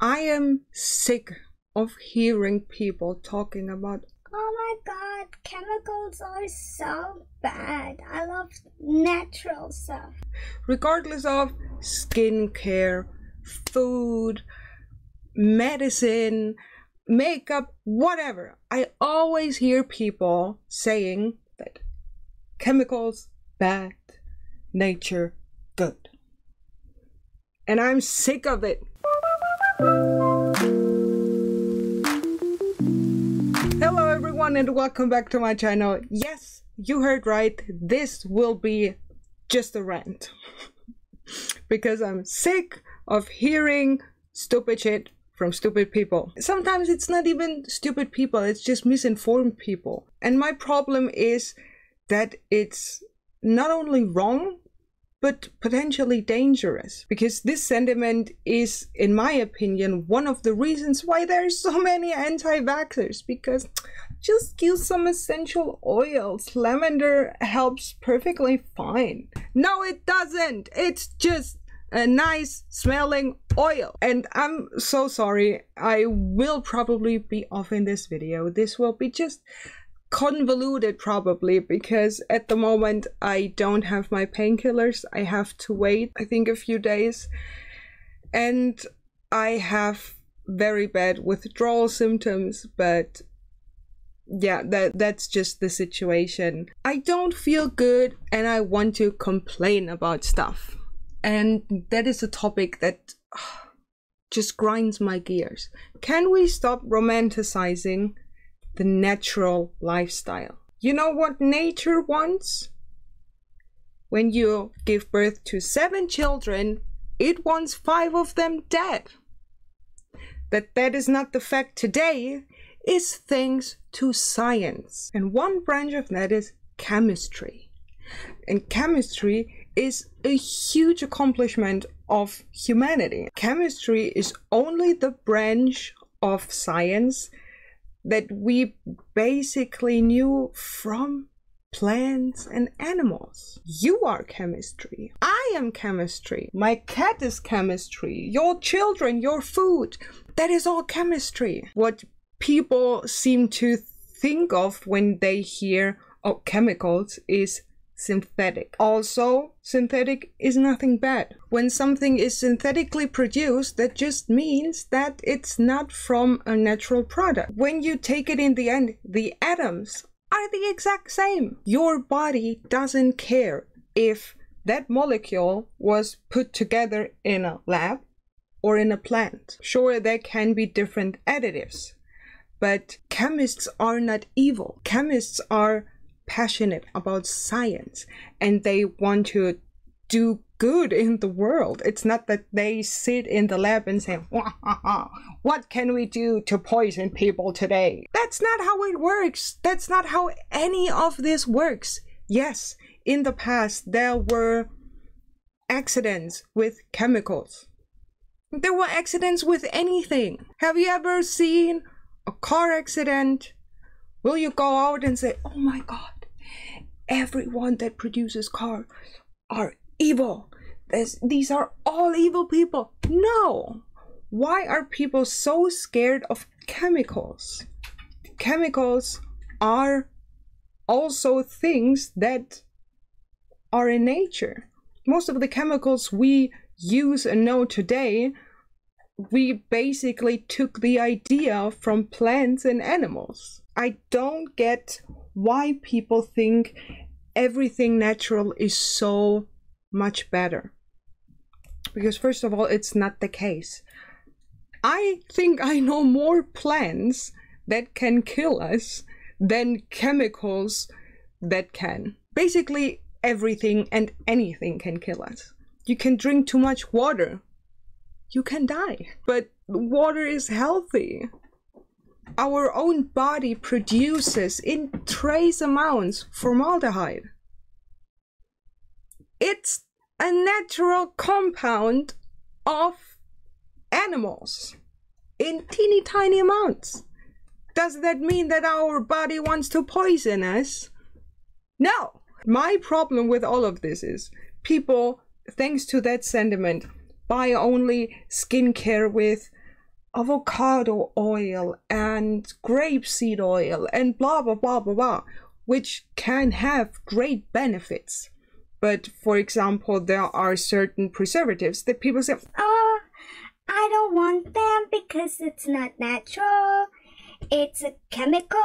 I am sick of hearing people talking about, oh my god, chemicals are so bad. I love natural stuff. Regardless of skincare, food, medicine, makeup, whatever. I always hear people saying that chemicals bad, nature good. And I'm sick of it. Hello everyone and welcome back to my channel. Yes, you heard right, this will be just a rant. Because I'm sick of hearing stupid shit from stupid people. Sometimes it's not even stupid people, it's just misinformed people. And my problem is that it's not only wrong, but potentially dangerous. Because this sentiment is, in my opinion, one of the reasons why there's so many anti-vaxxers. Because just use some essential oils. Lavender helps perfectly fine. No, it doesn't. It's just a nice smelling oil. And I'm so sorry. I will probably be off in this video. This will be just convoluted probably, because at the moment I don't have my painkillers. I have to wait, I think, a few days, and I have very bad withdrawal symptoms. But yeah, that's just the situation. I don't feel good and I want to complain about stuff, and that is a topic that just grinds my gears. Can we stop romanticizing the natural lifestyle? You know what nature wants? When you give birth to 7 children, it wants 5 of them dead. That is not the fact today is thanks to science. And one branch of that is chemistry. And chemistry is a huge accomplishment of humanity. Chemistry is only the branch of science that we basically knew from plants and animals. You are chemistry. I am chemistry. My cat is chemistry. Your children, your food, that is all chemistry. What people seem to think of when they hear of chemicals is synthetic. Also, synthetic is nothing bad. When something is synthetically produced, that just means that it's not from a natural product. When you take it in the end, the atoms are the exact same. Your body doesn't care if that molecule was put together in a lab or in a plant. Sure, there can be different additives, but chemists are not evil. Chemists are passionate about science and they want to do good in the world. It's not that they sit in the lab and say, what can we do to poison people today? That's not how it works. That's not how any of this works. Yes, in the past there were accidents with chemicals. There were accidents with anything. Have you ever seen a car accident? Will you go out and say, oh my god, everyone that produces cars are evil. These are all evil people. No. Why are people so scared of chemicals? Chemicals are also things that are in nature. Most of the chemicals we use and know today, we basically took the idea from plants and animals. I don't get why people think everything natural is so much better. Because first of all, it's not the case. I think I know more plants that can kill us than chemicals that can. Basically, everything and anything can kill us. You can drink too much water, you can die. But water is healthy. Our own body produces in trace amounts formaldehyde. It's a natural compound of animals in teeny tiny amounts. Does that mean that our body wants to poison us? No. My problem with all of this is people, thanks to that sentiment, buy only skincare with avocado oil and grapeseed oil and blah, blah, blah, blah, blah, which can have great benefits. But for example, there are certain preservatives that people say, oh, I don't want them because it's not natural. It's a chemical.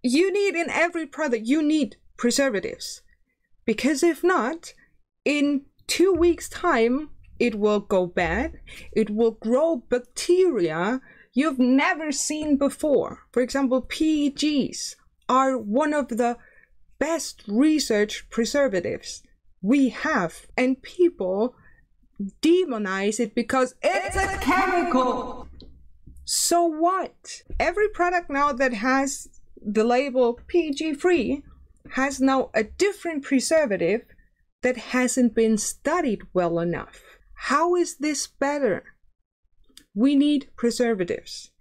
You need in every product, you need preservatives. Because if not, in 2 weeks' time, it will go bad. It will grow bacteria you've never seen before. For example, PEGs are one of the best researched preservatives we have, and people demonize it because it's a chemical. So what? Every product now that has the label PEG free has now a different preservative that hasn't been studied well enough. How is this better? We need preservatives.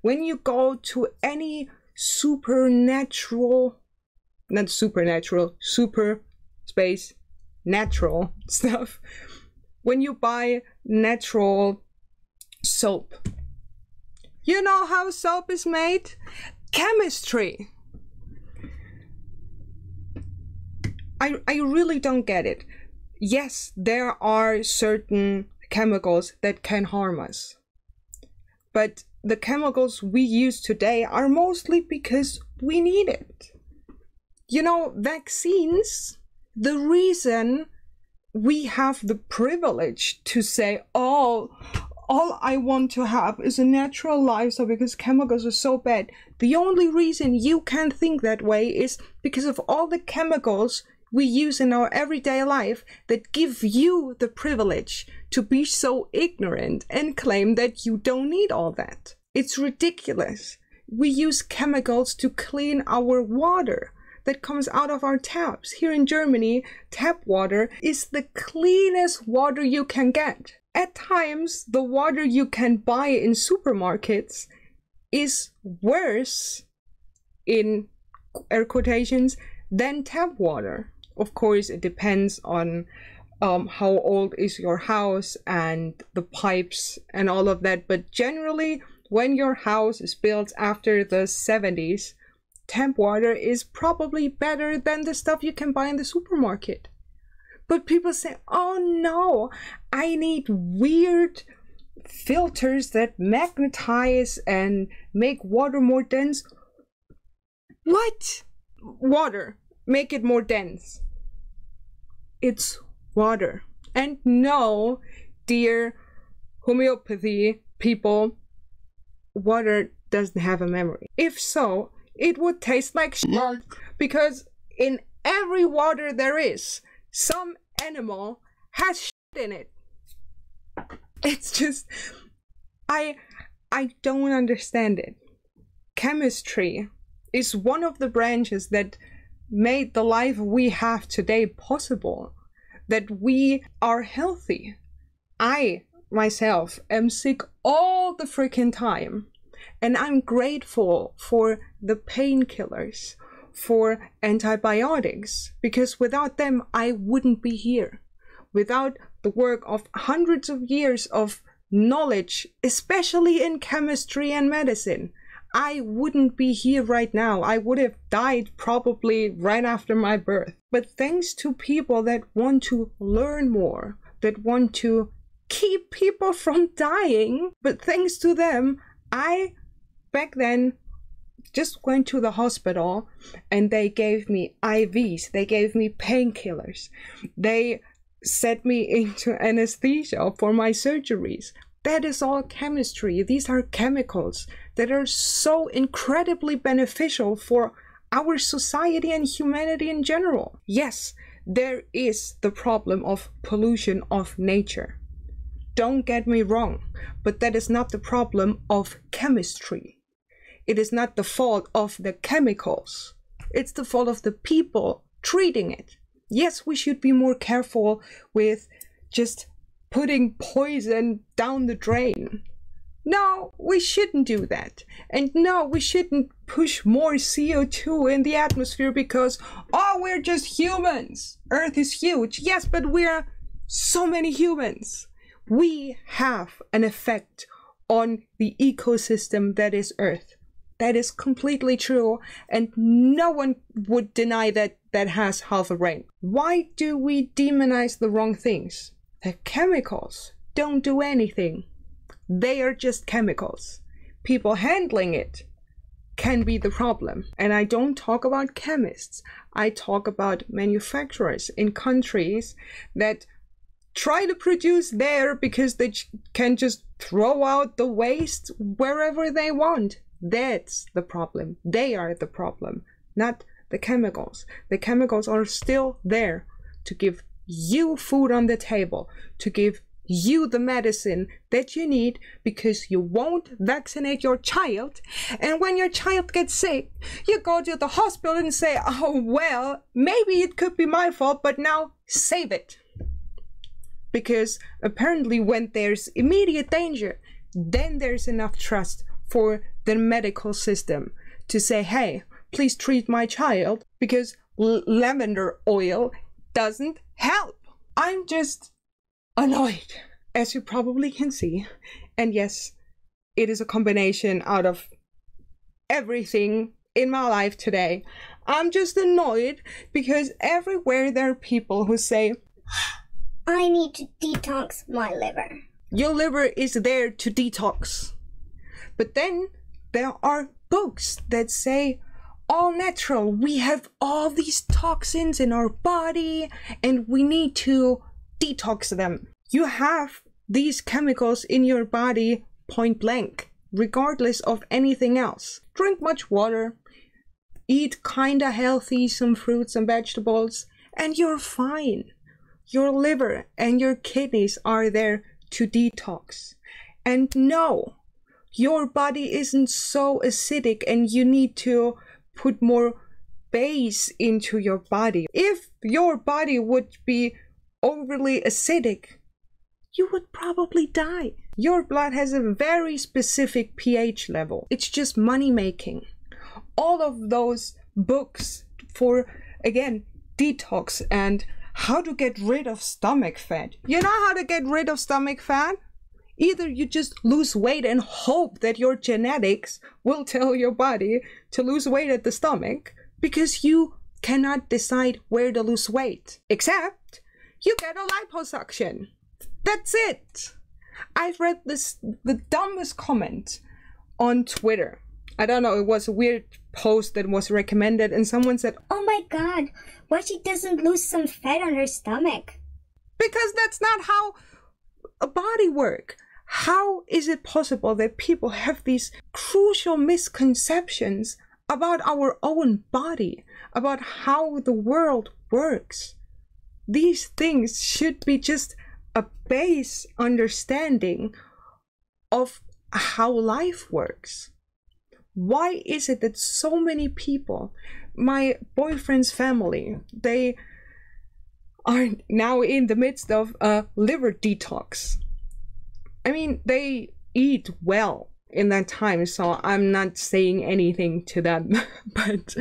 When you go to any supernatural, not supernatural, super space natural stuff, when you buy natural soap, you know how soap is made? Chemistry. I really don't get it. Yes, there are certain chemicals that can harm us, but the chemicals we use today are mostly because we need it. You know, vaccines, the reason we have the privilege to say, oh, all I want to have is a natural lifestyle because chemicals are so bad. The only reason you can think that way is because of all the chemicals we use in our everyday life that give you the privilege to be so ignorant and claim that you don't need all that. It's ridiculous. We use chemicals to clean our water that comes out of our taps. Here in Germany, tap water is the cleanest water you can get. At times, the water you can buy in supermarkets is worse, in air quotations, than tap water. Of course, it depends on how old is your house and the pipes and all of that. But generally, when your house is built after the 70s, tap water is probably better than the stuff you can buy in the supermarket. But people say, oh no, I need weird filters that magnetize and make water more dense. What? Water. Make it more dense. It's water. And no, dear homeopathy people, water doesn't have a memory. If so, it would taste like shit. Because in every water there is, some animal has shit in it. It's just, I don't understand it. Chemistry is one of the branches that made the life we have today possible, that we are healthy. I, myself, am sick all the freaking time, and I'm grateful for the painkillers, for antibiotics, because without them, I wouldn't be here. Without the work of hundreds of years of knowledge, especially in chemistry and medicine, I wouldn't be here right now. I would have died probably right after my birth. But thanks to people that want to learn more, that want to keep people from dying, but thanks to them, I, back then, just went to the hospital and they gave me IVs, they gave me painkillers, they set me into anesthesia for my surgeries. That is all chemistry. These are chemicals that are so incredibly beneficial for our society and humanity in general. Yes, there is the problem of pollution of nature. Don't get me wrong, but that is not the problem of chemistry. It is not the fault of the chemicals. It's the fault of the people treating it. Yes, we should be more careful with just putting poison down the drain. No, we shouldn't do that. And no, we shouldn't push more CO2 in the atmosphere because, oh, we're just humans. Earth is huge. Yes, but we're so many humans. We have an effect on the ecosystem that is Earth. That is completely true, and no one would deny that that has half a brain. Why do we demonize the wrong things? The chemicals don't do anything. They are just chemicals. People handling it can be the problem. And I don't talk about chemists. I talk about manufacturers in countries that try to produce there because they can just throw out the waste wherever they want. That's the problem. They are the problem, not the chemicals. The chemicals are still there to give you food on the table, to give you the medicine that you need because you won't vaccinate your child. And when your child gets sick, you go to the hospital and say, oh, well, maybe it could be my fault, but now save it. Because apparently when there's immediate danger, then there's enough trust for the medical system to say, hey, please treat my child because lavender oil doesn't help. I'm just annoyed, as you probably can see. And yes, it is a combination out of everything in my life today. I'm just annoyed because everywhere there are people who say, I need to detox my liver. Your liver is there to detox. But then there are books that say, all natural, we have all these toxins in our body and we need to detox them. You have these chemicals in your body point blank, regardless of anything else. Drink much water, eat kinda healthy, some fruits and vegetables, and you're fine. Your liver and your kidneys are there to detox. And no, your body isn't so acidic and you need to put more base into your body. If your body would be overly acidic, you would probably die. Your blood has a very specific pH level. It's just money making. All of those books for, again, detox and how to get rid of stomach fat. You know how to get rid of stomach fat? Either you just lose weight and hope that your genetics will tell your body to lose weight at the stomach because you cannot decide where to lose weight. Except you get a liposuction. That's it. I've read the dumbest comment on Twitter. I don't know, it was a weird post that was recommended and someone said, oh my god, why she doesn't lose some fat on her stomach? Because that's not how a body works. How is it possible that people have these crucial misconceptions about our own body, about how the world works? These things should be just a base understanding of how life works. Why is it that so many people, my boyfriend's family, they are now in the midst of a liver detox? I mean, they eat well in that time, so I'm not saying anything to them, but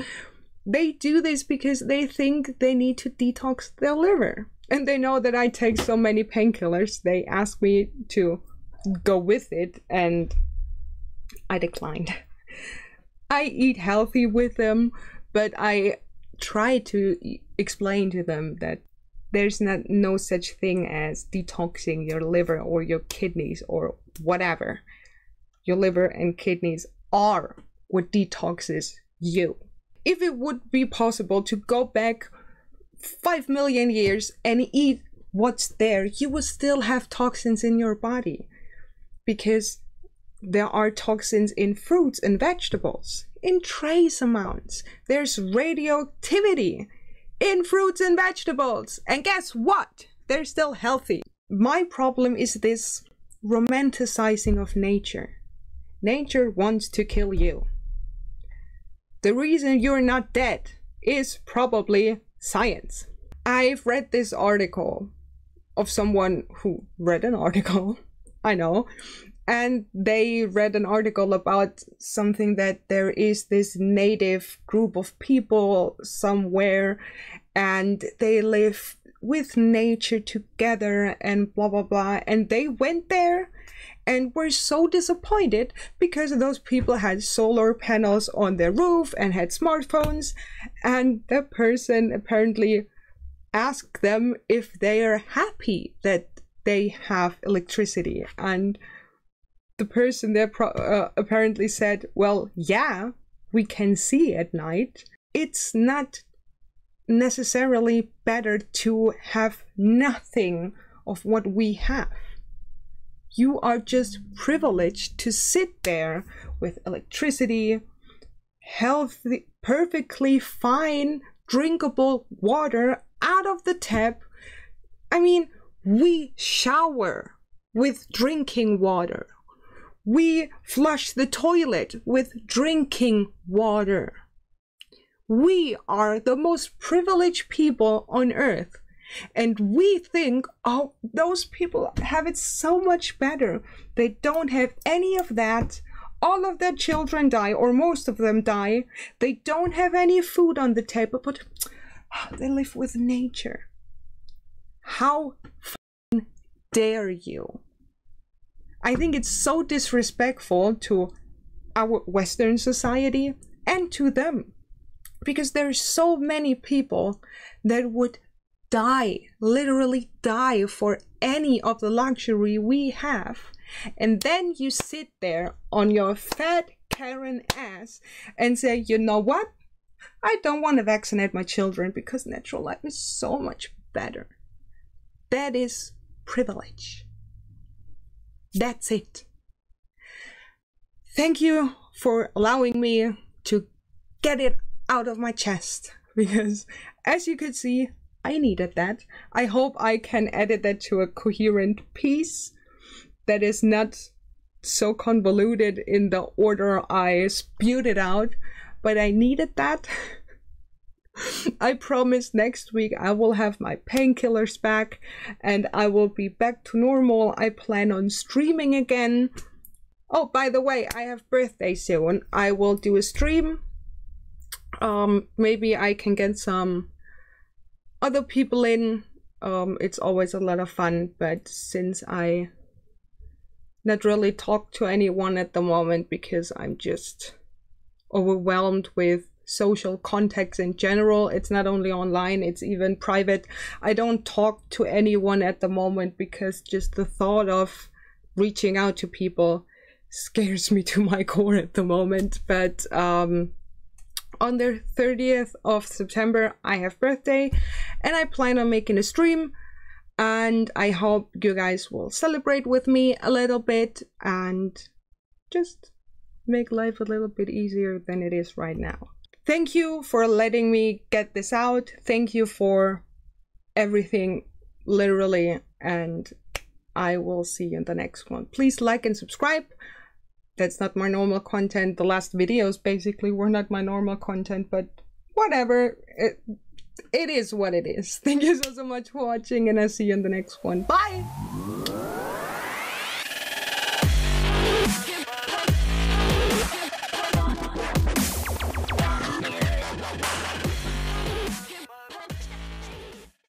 they do this because they think they need to detox their liver. And they know that I take so many painkillers, they ask me to go with it, and I declined. I eat healthy with them, but I try to explain to them that there's no such thing as detoxing your liver or your kidneys or whatever. Your liver and kidneys are what detoxes you. If it would be possible to go back 5 million years and eat what's there, you would still have toxins in your body. Because there are toxins in fruits and vegetables, in trace amounts. There's radioactivity in fruits and vegetables. And guess what? They're still healthy. My problem is this romanticizing of nature. Nature wants to kill you. The reason you're not dead is probably science. I've read this article of someone who read an article, I know, and they read an article about something that there is this native group of people somewhere and they live with nature together and blah blah blah, and they went there and were so disappointed because those people had solar panels on their roof and had smartphones, and the person apparently asked them if they are happy that they have electricity, and the person there apparently said, well, yeah, we can see at night. It's not necessarily better to have nothing of what we have. You are just privileged to sit there with electricity, healthy, perfectly fine, drinkable water out of the tap. I mean, we shower with drinking water. We flush the toilet with drinking water. We are the most privileged people on earth. And we think, oh, those people have it so much better. They don't have any of that. All of their children die, or most of them die. They don't have any food on the table, but they live with nature. How dare you? I think it's so disrespectful to our Western society and to them, because there's so many people that would die, literally die, for any of the luxury we have. And then you sit there on your fat Karen ass and say, you know what? I don't want to vaccinate my children because natural life is so much better. That is privilege. That's it. Thank you for allowing me to get it out of my chest, because as you could see, I needed that. I hope I can edit that to a coherent piece that is not so convoluted in the order I spewed it out, but I needed that. I promise next week I will have my painkillers back and I will be back to normal. I plan on streaming again. Oh, by the way, I have birthday soon. I will do a stream. Maybe I can get some other people in. It's always a lot of fun, but since I not really talk to anyone at the moment because I'm just overwhelmed with social contacts in general, it's not only online, it's even private. I don't talk to anyone at the moment because just the thought of reaching out to people scares me to my core at the moment. But on the 30th of September I have birthday and I plan on making a stream, and I hope you guys will celebrate with me a little bit and just make life a little bit easier than it is right now. Thank you for letting me get this out. Thank you for everything, literally, and I will see you in the next one. Please like and subscribe. That's not my normal content. The last videos basically were not my normal content, but whatever. It is what it is. Thank you so much for watching, and I'll see you in the next one. Bye!